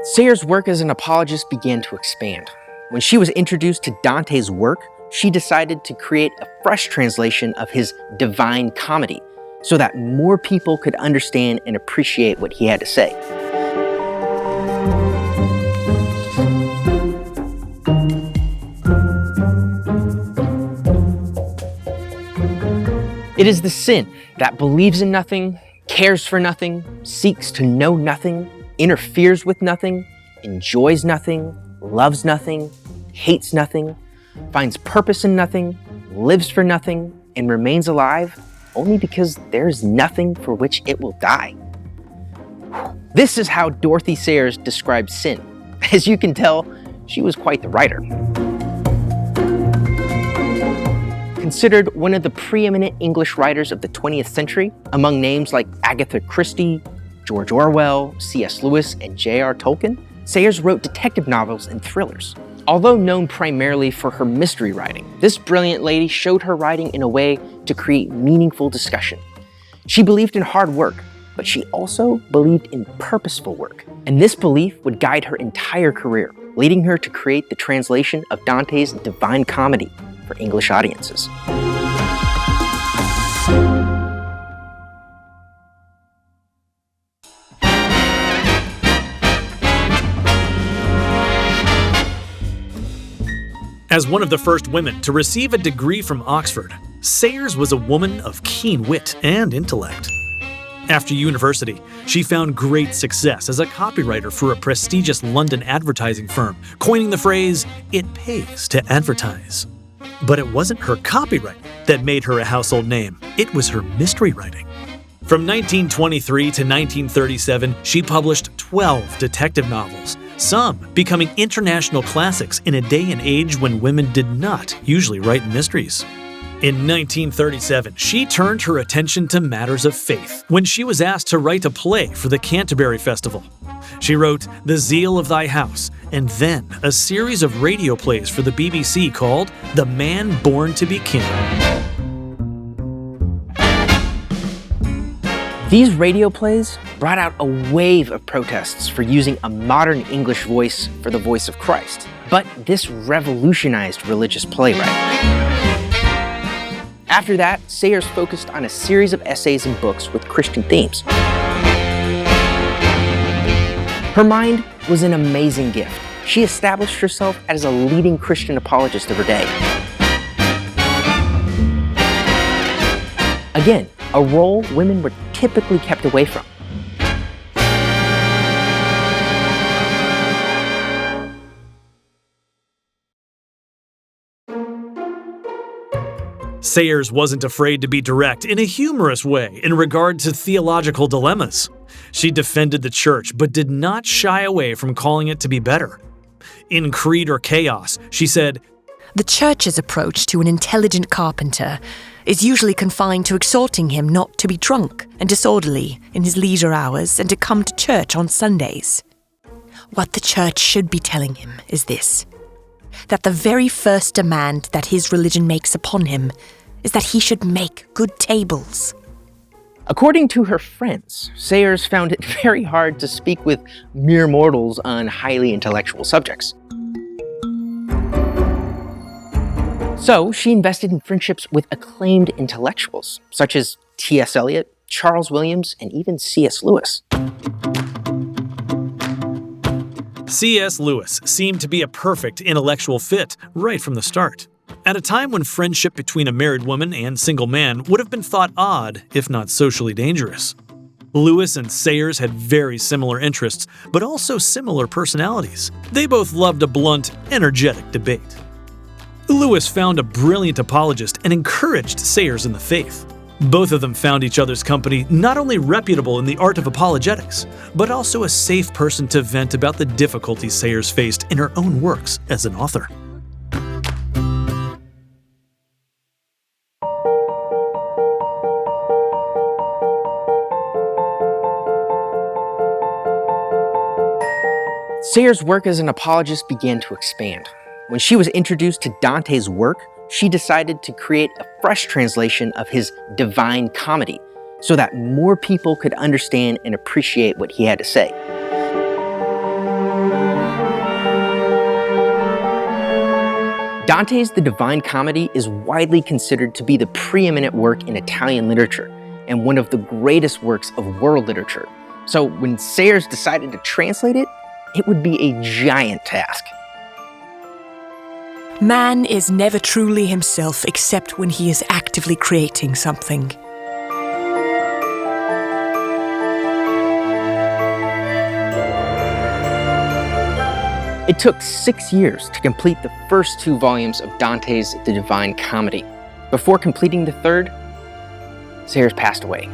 Sayers' work as an apologist began to expand. When she was introduced to Dante's work, she decided to create a fresh translation of his Divine Comedy so that more people could understand and appreciate what he had to say. It is the sin that believes in nothing, cares for nothing, seeks to know nothing, interferes with nothing, enjoys nothing, loves nothing, hates nothing, finds purpose in nothing, lives for nothing, and remains alive only because there is nothing for which it will die. This is how Dorothy Sayers describes sin. As you can tell, she was quite the writer. Considered one of the preeminent English writers of the 20th century, among names like Agatha Christie, George Orwell, C.S. Lewis, and J.R. Tolkien, Sayers wrote detective novels and thrillers. Although known primarily for her mystery writing, this brilliant lady showed her writing in a way to create meaningful discussion. She believed in hard work, but she also believed in purposeful work. And this belief would guide her entire career, leading her to create the translation of Dante's Divine Comedy for English audiences. As one of the first women to receive a degree from Oxford, Sayers was a woman of keen wit and intellect. After university, she found great success as a copywriter for a prestigious London advertising firm, coining the phrase, "It pays to advertise." But it wasn't her copywriting that made her a household name, it was her mystery writing. From 1923 to 1937, she published 12 detective novels, some becoming international classics in a day and age when women did not usually write mysteries. In 1937, she turned her attention to matters of faith when she was asked to write a play for the Canterbury Festival. She wrote The Zeal of Thy House, and then a series of radio plays for the BBC called The Man Born to Be King. These radio plays brought out a wave of protests for using a modern English voice for the voice of Christ. But this revolutionized religious playwriting. After that, Sayers focused on a series of essays and books with Christian themes. Her mind was an amazing gift. She established herself as a leading Christian apologist of her day. Again, a role women were typically kept away from. Sayers wasn't afraid to be direct in a humorous way in regard to theological dilemmas. She defended the church but did not shy away from calling it to be better. In Creed or Chaos, she said, "The church's approach to an intelligent carpenter is usually confined to exhorting him not to be drunk and disorderly in his leisure hours and to come to church on Sundays. What the church should be telling him is this, that the very first demand that his religion makes upon him is that he should make good tables." According to her friends, Sayers found it very hard to speak with mere mortals on highly intellectual subjects. So she invested in friendships with acclaimed intellectuals, such as T.S. Eliot, Charles Williams, and even C.S. Lewis. C.S. Lewis seemed to be a perfect intellectual fit right from the start, at a time when friendship between a married woman and single man would have been thought odd, if not socially dangerous. Lewis and Sayers had very similar interests, but also similar personalities. They both loved a blunt, energetic debate. Lewis found a brilliant apologist and encouraged Sayers in the faith. Both of them found each other's company not only reputable in the art of apologetics, but also a safe person to vent about the difficulties Sayers faced in her own works as an author. Sayers' work as an apologist began to expand. When she was introduced to Dante's work, she decided to create a fresh translation of his Divine Comedy so that more people could understand and appreciate what he had to say. Dante's The Divine Comedy is widely considered to be the preeminent work in Italian literature and one of the greatest works of world literature. So when Sayers decided to translate it, it would be a giant task. Man is never truly himself except when he is actively creating something. It took 6 years to complete the first 2 volumes of Dante's The Divine Comedy. Before completing the third, Sayers passed away.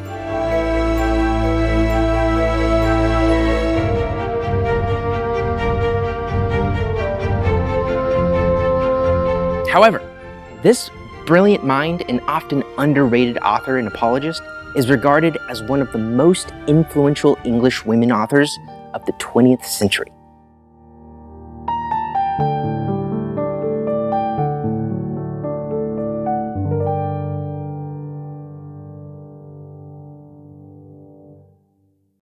However, this brilliant mind and often underrated author and apologist is regarded as one of the most influential English women authors of the 20th century.